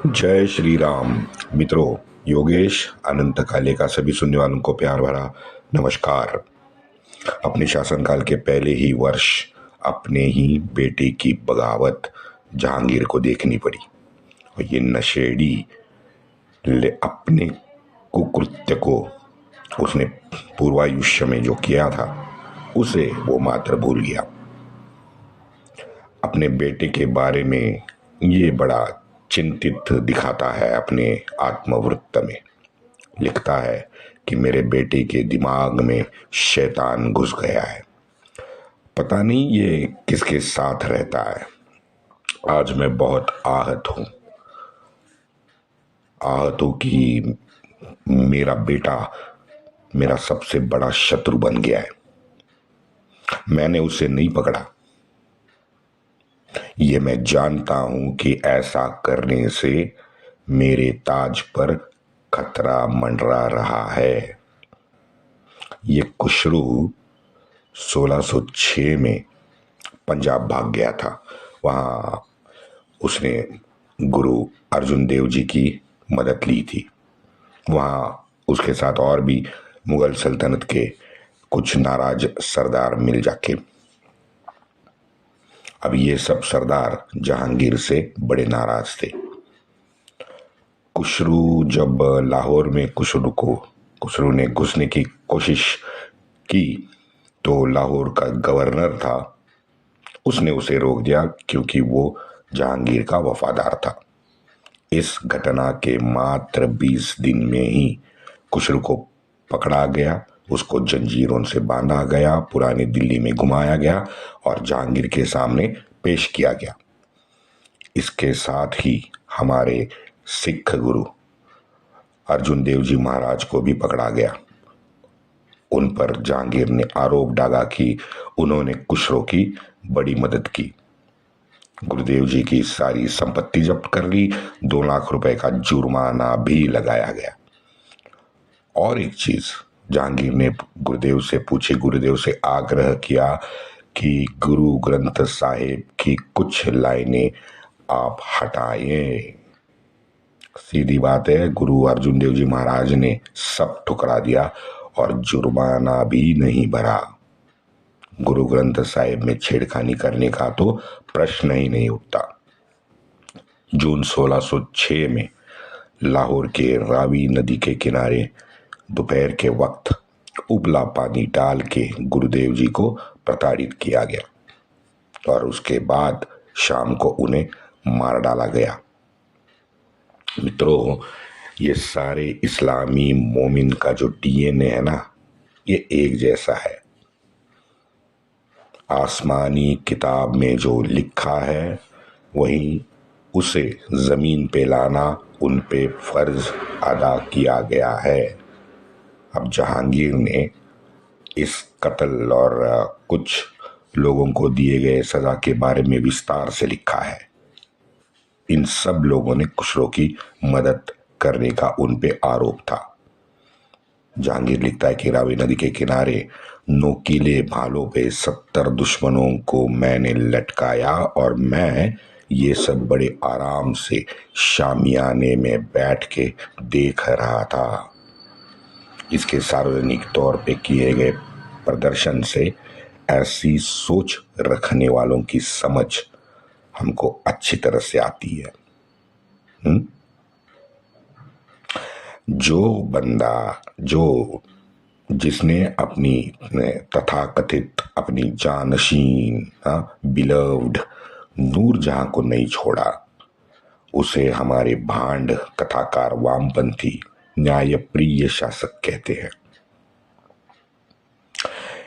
जय श्री राम। मित्रों, योगेश अनंत काले का सभी सुनने वालों को प्यार भरा नमस्कार। अपने शासनकाल के पहले ही वर्ष अपने ही बेटे की बगावत जहांगीर को देखनी पड़ी और ये नशेड़ी अपने कुकृत्य को उसने पूर्वायुष्य में जो किया था उसे वो मात्र भूल गया। अपने बेटे के बारे में ये बड़ा चिंतित दिखाता है। अपने आत्मवृत्त में लिखता है कि मेरे बेटे के दिमाग में शैतान घुस गया है। पता नहीं ये किसके साथ रहता है। आज मैं बहुत आहत हूं कि मेरा बेटा मेरा सबसे बड़ा शत्रु बन गया है। मैंने उसे नहीं पकड़ा। ये मैं जानता हूं कि ऐसा करने से मेरे ताज पर खतरा मंडरा रहा है। ये खुसरू 1606 में पंजाब भाग गया था। वहां उसने गुरु अर्जुन देव जी की मदद ली थी। वहां उसके साथ और भी मुगल सल्तनत के कुछ नाराज सरदार मिल जाके। अब ये सब सरदार जहांगीर से बड़े नाराज थे। खुसरू जब लाहौर में खुसरू ने घुसने की कोशिश की तो लाहौर का गवर्नर था, उसने उसे रोक दिया क्योंकि वो जहांगीर का वफादार था। इस घटना के मात्र 20 दिन में ही खुसरू को पकड़ा गया, उसको जंजीरों से बांधा गया, पुरानी दिल्ली में घुमाया गया और जहांगीर के सामने पेश किया गया। इसके साथ ही हमारे सिख गुरु अर्जुन देव जी महाराज को भी पकड़ा गया। उन पर जहांगीर ने आरोप डाला कि उन्होंने खुसरो की बड़ी मदद की। गुरुदेव जी की सारी संपत्ति जब्त कर ली, 2 लाख रुपए का जुर्माना भी लगाया गया। और एक चीज जहांगीर ने गुरुदेव से आग्रह किया कि गुरु ग्रंथ साहिब की कुछ लाइनें आप हटाएं। सीधी बात है, गुरु अर्जुन देव जी महाराज ने सब ठुकरा दिया और जुर्माना भी नहीं भरा। गुरु ग्रंथ साहिब में छेड़खानी करने का तो प्रश्न ही नहीं उठता। जून 1606 में लाहौर के रावी नदी के किनारे दोपहर के वक्त उबला पानी डाल के गुरुदेव जी को प्रताड़ित किया गया और उसके बाद शाम को उन्हें मार डाला गया। मित्रों, ये सारे इस्लामी मोमिन का जो डीएनए है ना, ये एक जैसा है। आसमानी किताब में जो लिखा है वही उसे जमीन पे लाना उन पे फर्ज अदा किया गया है। अब जहांगीर ने इस कत्ल और कुछ लोगों को दिए गए सजा के बारे में विस्तार से लिखा है। इन सब लोगों ने खुसरो की मदद करने का उन पे आरोप था। जहांगीर लिखता है कि रावी नदी के किनारे नोकीले भालों पे 70 दुश्मनों को मैंने लटकाया और मैं ये सब बड़े आराम से शामियाने में बैठ के देख रहा था। इसके सार्वजनिक तौर पे किए गए प्रदर्शन से ऐसी सोच रखने वालों की समझ हमको अच्छी तरह से आती है। जिसने अपनी तथाकथित अपनी जानशीन बिलव्ड नूरजहां को नहीं छोड़ा, उसे हमारे भांड कथाकार वामपंथी न्यायप्रिय शासक कहते हैं।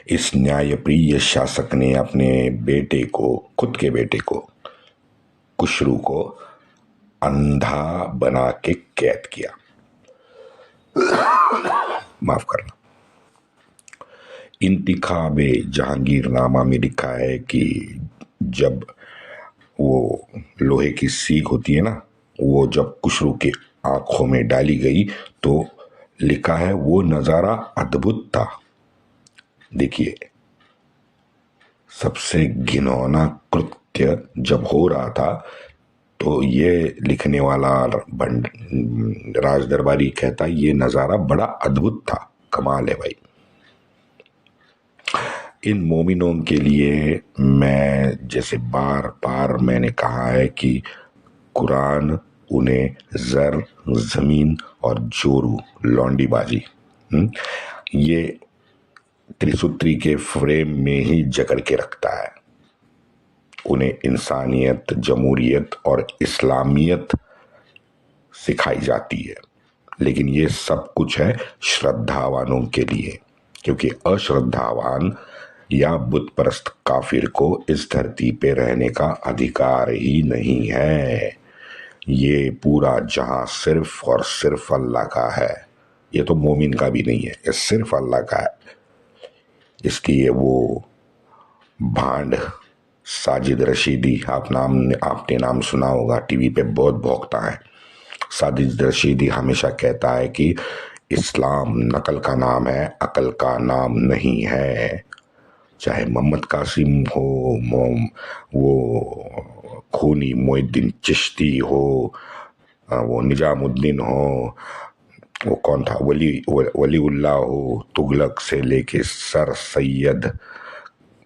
इस न्यायप्रिय शासक ने अपने खुद के बेटे को खुसरू को अंधा बना के कैद किया। माफ करना। इंतिखाबे जहांगीरनामा में लिखा है कि जब वो लोहे की सीख होती है ना, वो जब खुसरू के आंखों में डाली गई तो लिखा है वो नजारा अद्भुत था। देखिए, सबसे घिनौना कृत्य जब हो रहा था तो ये लिखने वाला राज दरबारी कहता है ये नज़ारा बड़ा अद्भुत था, कमाल है भाई। इन मोमिनों के लिए मैं जैसे बार बार मैंने कहा है कि कुरान उन्हें जर, जमीन और जोरू, लौंडीबाजी, ये त्रिसूत्री के फ्रेम में ही जकड़ के रखता है। उन्हें इंसानियत, जमहूरियत और इस्लामियत सिखाई जाती है, लेकिन ये सब कुछ है श्रद्धावानों के लिए, क्योंकि अश्रद्धावान या बुत परस्त काफिर को इस धरती पे रहने का अधिकार ही नहीं है। ये पूरा जहां सिर्फ और सिर्फ अल्लाह का है। ये तो मोमिन का भी नहीं है, ये सिर्फ अल्लाह का है। इसलिए वो भांड साजिद रशीदी, आपने नाम सुना होगा, टीवी पे बहुत भौंकता है। साजिद रशीदी हमेशा कहता है कि इस्लाम नकल का नाम है, अकल का नाम नहीं है। चाहे मोहम्मद कासिम हो, वो खूनी मोइनुद्दीन चिश्ती हो, वो निजामुद्दीन हो, वो कौन था, वलीउल्लाह हो, तुगलक से लेके सर सैयद,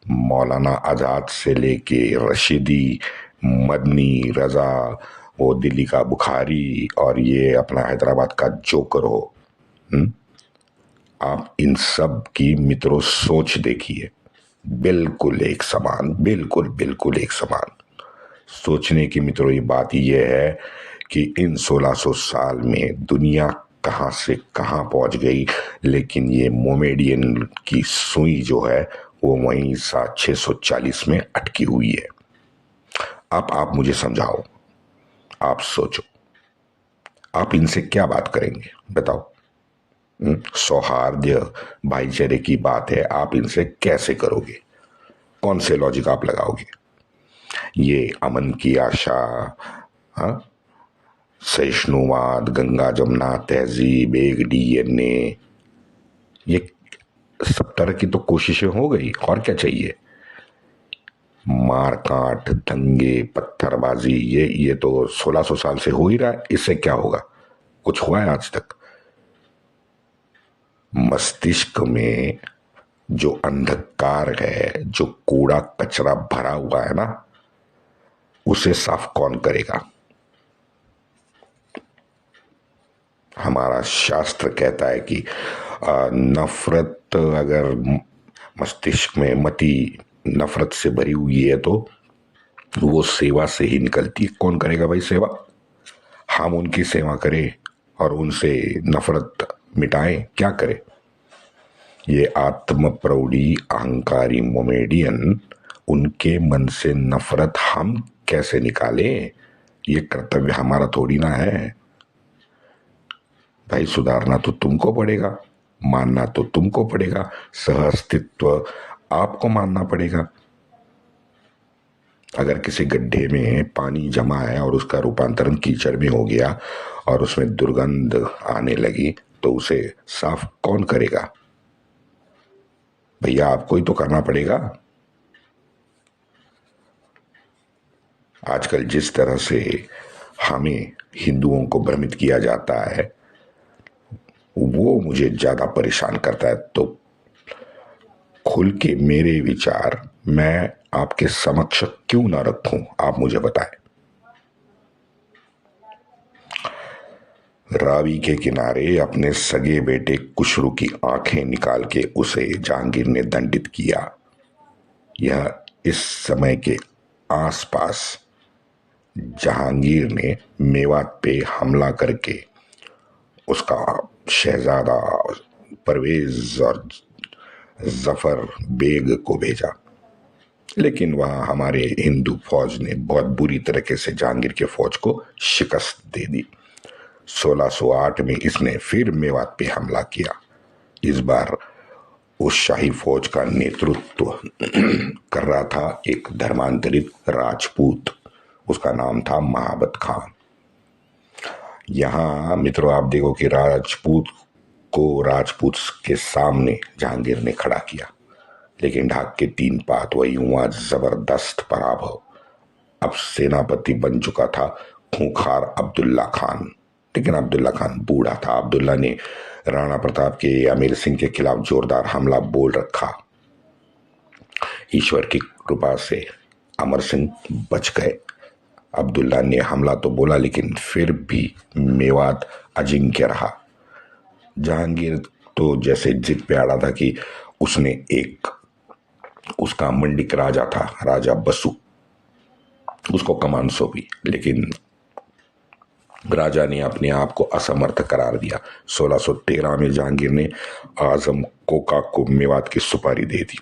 मौलाना आज़ाद से लेके रशीदी, मदनी, रजा, वो दिल्ली का बुखारी और ये अपना हैदराबाद का जोकर हो। आप इन सब की मित्रों सोच देखिए, बिल्कुल एक समान, बिल्कुल बिल्कुल एक समान। सोचने की मित्रों ये बात यह है कि इन 1600 साल में दुनिया कहाँ से कहाँ पहुंच गई, लेकिन ये मोमेडियन की सुई जो है वो वहीं 640 में अटकी हुई है। आप मुझे समझाओ, आप सोचो, आप इनसे क्या बात करेंगे बताओ। सौहार्द भाईचारे की बात है, आप इनसे कैसे करोगे, कौन से लॉजिक आप लगाओगे। ये अमन की आशा, हाँ, सहिष्णुवाद, गंगा जमुना तहजीब, एक DNA, ये सब तरह की तो कोशिशें हो गई, और क्या चाहिए। मार काट, दंगे, पत्थरबाजी, ये तो 1600 साल से हो ही रहा है। इससे क्या होगा, कुछ हुआ है आज तक। मस्तिष्क में जो अंधकार है, जो कूड़ा कचरा भरा हुआ है ना, उसे साफ कौन करेगा। हमारा शास्त्र कहता है कि नफरत अगर मस्तिष्क में मति नफरत से भरी हुई है तो वो सेवा से ही निकलती है। कौन करेगा भाई सेवा, हम उनकी सेवा करें और उनसे नफरत मिटाएं, क्या करें। ये आत्म प्रौढ़ी अहंकारी मोमेडियन, उनके मन से नफरत हम कैसे निकालें, ये कर्तव्य हमारा थोड़ी ना है भाई। सुधारना तो तुमको पड़ेगा, मानना तो तुमको पड़ेगा, सह अस्तित्व आपको मानना पड़ेगा। अगर किसी गड्ढे में पानी जमा है और उसका रूपांतरण कीचड़ में हो गया और उसमें दुर्गंध आने लगी तो उसे साफ कौन करेगा भैया, आपको ही तो करना पड़ेगा। आजकल जिस तरह से हमें हिंदुओं को भ्रमित किया जाता है वो मुझे ज्यादा परेशान करता है। तो खुल के मेरे विचार मैं आपके समक्ष क्यों ना रखूं, आप मुझे बताएं। रावी के किनारे अपने सगे बेटे कुशरू की आंखें निकाल के उसे जहांगीर ने दंडित किया। यह इस समय के आसपास जहांगीर ने मेवात पे हमला करके उसका शहजादा परवेज और जफर बेग को भेजा, लेकिन वहां हमारे हिंदू फौज ने बहुत बुरी तरीके से जहांगीर के फौज को शिकस्त दे दी। 1608 में इसने फिर मेवात पे हमला किया। इस बार उस शाही फौज का नेतृत्व कर रहा था एक धर्मांतरित राजपूत, उसका नाम था महाबत खान। यहां मित्रों आप देखो कि राजपूत को राजपूत के सामने जहांगीर ने खड़ा किया, लेकिन ढाक के 3 पात, वही हुआ जबरदस्त पराभव। अब सेनापति बन चुका था खूंखार अब्दुल्ला खान। लेकिन अब्दुल्ला खान बूढ़ा था। अब्दुल्ला ने राणा प्रताप के अमीर सिंह के खिलाफ जोरदार हमला बोल रखा। ईश्वर की कृपा से अमर सिंह बच गए। अब्दुल्ला ने हमला तो बोला, लेकिन फिर भी मेवात अजिंक्य रहा। जहांगीर तो जैसे जिद पे अड़ा था कि उसका मंडिक राजा था, राजा बसु, उसको कमान सौंपी, लेकिन राजा ने अपने आप को असमर्थ करार दिया। 1613 में जहांगीर ने आजम कोका को मेवात की सुपारी दे दी।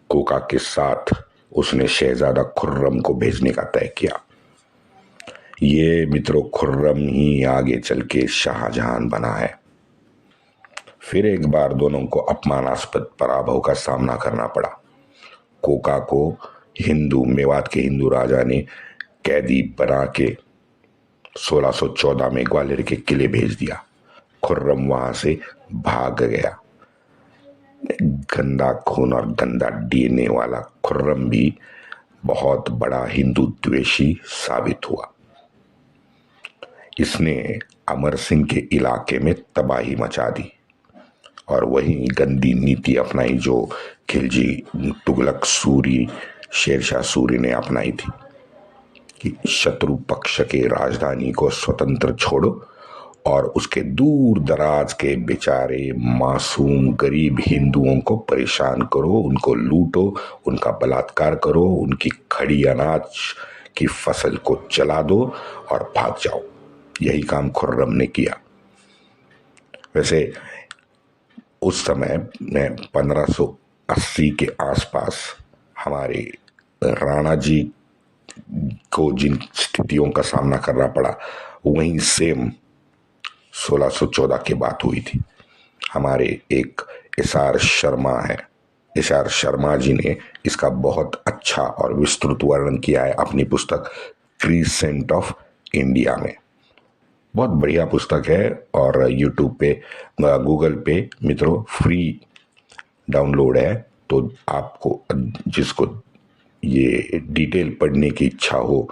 कोका के साथ उसने शहजादा खुर्रम को भेजने का तय किया। ये मित्रों, खुर्रम ही आगे चल के शाहजहां बना है। फिर एक बार दोनों को अपमानास्पद पराभव का सामना करना पड़ा। कोका को मेवात के हिंदू राजा ने कैदी बना के 1614 में ग्वालियर के किले भेज दिया। खुर्रम वहां से भाग गया। गंदा खून और गंदा डीएनए वाला खुर्रम भी बहुत बड़ा हिंदू द्वेषी साबित हुआ। इसने अमर सिंह के इलाके में तबाही मचा दी और वही गंदी नीति अपनाई जो खिलजी तुगलक सूरी शेरशाह सूरी ने अपनाई थी कि शत्रु पक्ष के राजधानी को स्वतंत्र छोड़ो और उसके दूर दराज के बेचारे मासूम गरीब हिंदुओं को परेशान करो, उनको लूटो, उनका बलात्कार करो, उनकी खड़ी अनाज की फसल को जला दो और भाग जाओ। यही काम खुर्रम ने किया। वैसे उस समय में 1580 के आसपास हमारे राणा जी को जिन स्थितियों का सामना करना पड़ा, वहीं सेम 1614 की बात हुई थी। हमारे एक एसआर शर्मा है, एसआर शर्मा जी ने इसका बहुत अच्छा और विस्तृत वर्णन किया है अपनी पुस्तक क्रीसेंट ऑफ इंडिया में। बहुत बढ़िया पुस्तक है और यूट्यूब पे, गूगल पे मित्रों फ्री डाउनलोड है। तो आपको जिसको ये डिटेल पढ़ने की इच्छा हो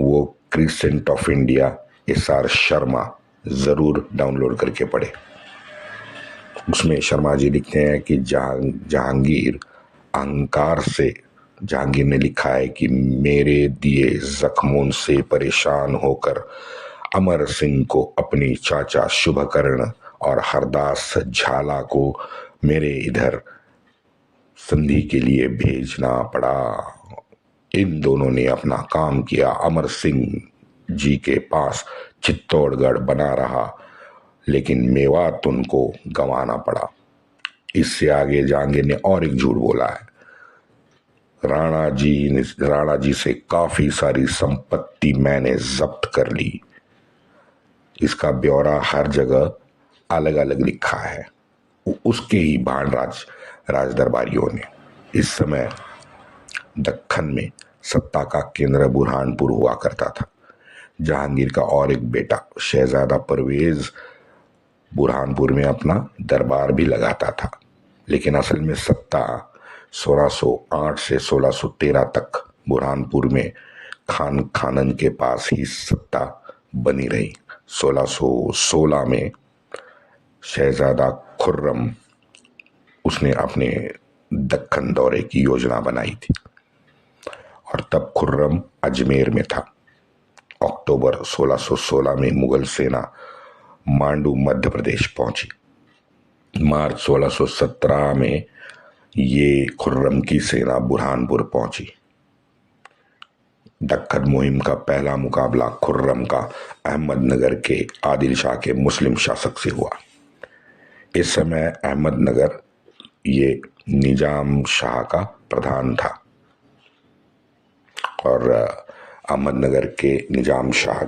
वो crescent of India SR Sharma जरूर डाउनलोड करके पढ़े। उसमें शर्मा जी लिखते हैं कि जहांगीर अहंकार से, जहांगीर ने लिखा है कि मेरे दिए जख्मों से परेशान होकर अमर सिंह को अपनी चाचा शुभकर्ण और हरदास झाला को मेरे इधर संधि के लिए भेजना पड़ा। इन दोनों ने अपना काम किया। अमर सिंह जी के पास चित्तौड़गढ़ बना रहा, लेकिन मेवात उनको गंवाना पड़ा। इससे आगे जहांगीर ने और एक झूठ बोला है। राणा जी से काफी सारी संपत्ति मैंने जब्त कर ली। इसका ब्यौरा हर जगह अलग अलग लिखा है, उसके ही भाण राज दरबारियों ने। इस समय दक्खन में सत्ता का केंद्र बुरहानपुर हुआ करता था। जहांगीर का और एक बेटा शहजादा परवेज बुरहानपुर में अपना दरबार भी लगाता था, लेकिन असल में सत्ता 1608 से 1613 तक बुरहानपुर में खानन के पास ही सत्ता बनी रही। 1616 में शहजादा खुर्रम, उसने अपने दक्खन दौरे की योजना बनाई थी और तब खुर्रम अजमेर में था। अक्टूबर 1616 में मुगल सेना मांडू मध्य प्रदेश पहुंची। मार्च 1617 में ये खुर्रम की सेना बुरहानपुर पहुंची। दक्खन मुहिम का पहला मुकाबला खुर्रम का अहमदनगर के आदिल शाह के मुस्लिम शासक से हुआ। इस समय अहमदनगर ये निजाम शाह का प्रधान था और अहमदनगर के निजाम शाह,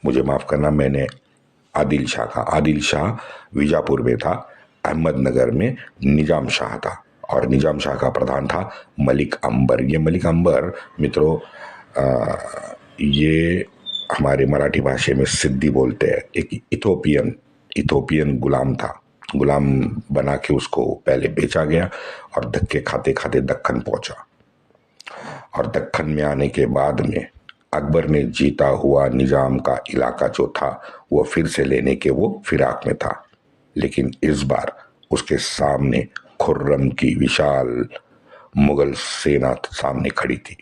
मुझे माफ करना, मैंने आदिल शाह बीजापुर में था, अहमदनगर में निजाम शाह था और निजाम शाह का प्रधान था मलिक अंबर। ये मलिक अंबर मित्रों, ये हमारे मराठी भाषा में सिद्दी बोलते हैं। एक इथोपियन गुलाम था। गुलाम बना के उसको पहले बेचा गया और धक्के खाते खाते दक्खन पहुंचा। और दक्खन में आने के बाद में अकबर ने जीता हुआ निजाम का इलाका जो था वो फिर से लेने के वो फिराक में था। लेकिन इस बार उसके सामने खुर्रम की विशाल मुगल सेना सामने खड़ी थी।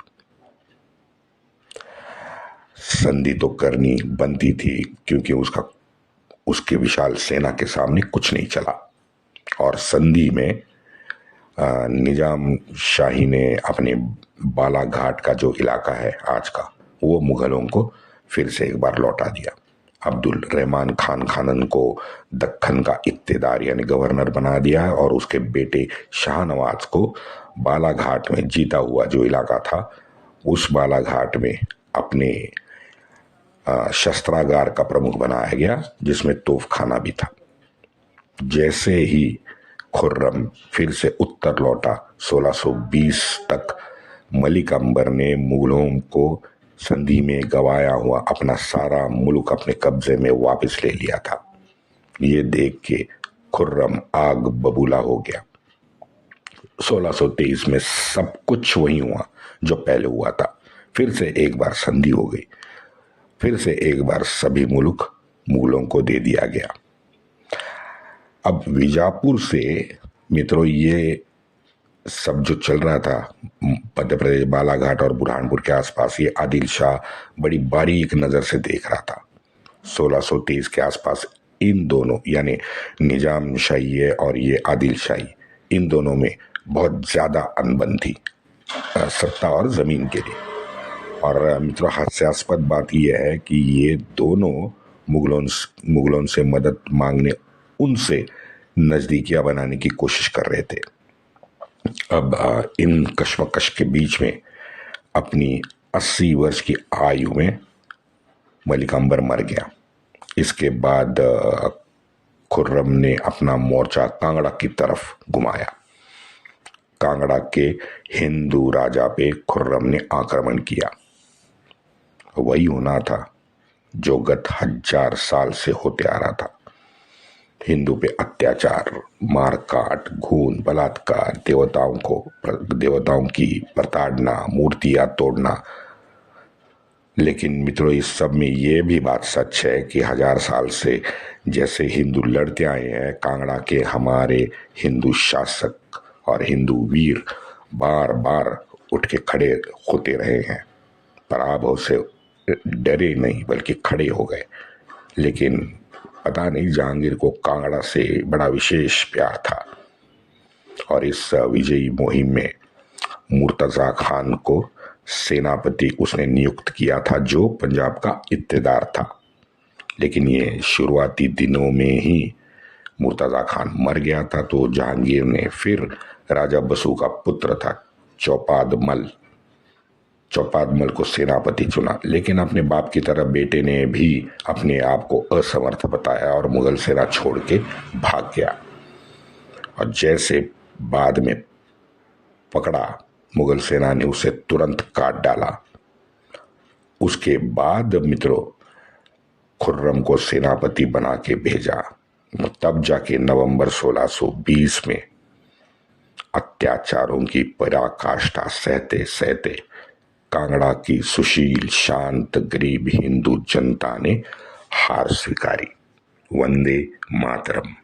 संधि तो करनी बनती थी क्योंकि उसके विशाल सेना के सामने कुछ नहीं चला। और संधि में निजाम शाही ने अपने बालाघाट का जो इलाका है आज का, वो मुगलों को फिर से एक बार लौटा दिया। अब्दुल रहमान खान खानन को दक्खन का इक्तेदार यानी गवर्नर बना दिया है और उसके बेटे शाहनवाज को बालाघाट में जीता हुआ जो इलाका था उस बालाघाट में अपने शस्त्रागार का प्रमुख बनाया गया, जिसमें तोपखाना भी था। जैसे ही खुर्रम फिर से उत्तर लौटा 1620 तक मलिक अंबर ने मुगलों को संधि में गवाया हुआ अपना सारा मुल्क अपने कब्जे में वापस ले लिया था। ये देख के खुर्रम आग बबूला हो गया। 1623 में सब कुछ वही हुआ जो पहले हुआ था। फिर से एक बार संधि हो गई, फिर से एक बार सभी मुल्क मुगलों को दे दिया गया। अब बीजापुर से मित्रों ये सब जो चल रहा था मध्य प्रदेश बालाघाट और बुरहानपुर के आसपास, ये आदिल शाह बड़ी बारीक नजर से देख रहा था। 1623 के आसपास इन दोनों यानी निजाम शाही और ये आदिल शाही, इन दोनों में बहुत ज्यादा अनबन थी सत्ता और जमीन के लिए। और मित्रों हास्यास्पद बात यह है कि ये दोनों मुगलों से मदद मांगने, उनसे नजदीकियां बनाने की कोशिश कर रहे थे। अब इन कश्मकश के बीच में अपनी 80 वर्ष की आयु में मलिक अंबर मर गया। इसके बाद खुर्रम ने अपना मोर्चा कांगड़ा की तरफ घुमाया। कांगड़ा के हिंदू राजा पे खुर्रम ने आक्रमण किया। वही होना था जो गत 1000 साल से होते आ रहा था। हिंदू पे अत्याचार, मारकाट, खून, बलात्कार, देवताओं की प्रताड़ना, मूर्तियां तोड़ना। लेकिन मित्रों इस सब में ये भी बात सच है कि 1000 साल से जैसे हिंदू लड़ते आए हैं, कांगड़ा के हमारे हिंदू शासक और हिंदू वीर बार बार उठ के खड़े होते रहे हैं। पराभव से डरे नहीं बल्कि खड़े हो गए। लेकिन पता नहीं जहांगीर को कांगड़ा से बड़ा विशेष प्यार था और इस विजयी मुहिम में मुर्तजा खान को सेनापति उसने नियुक्त किया था जो पंजाब का इत्तेदार था। लेकिन ये शुरुआती दिनों में ही मुर्तजा खान मर गया था, तो जहांगीर ने फिर राजा बसु का पुत्र था चौपाद मल को सेनापति चुना। लेकिन अपने बाप की तरह बेटे ने भी अपने आप को असमर्थ बताया और मुगल सेना छोड़ के भाग गया। और जैसे बाद में पकड़ा, मुगल सेना ने उसे तुरंत काट डाला। उसके बाद मित्रों खुर्रम को सेनापति बना के भेजा। तब जाके नवंबर 1620 में अत्याचारों की पराकाष्ठा सहते सहते कांगड़ा की सुशील शांत गरीब हिंदू जनता ने हार स्वीकारी। वंदे मातरम।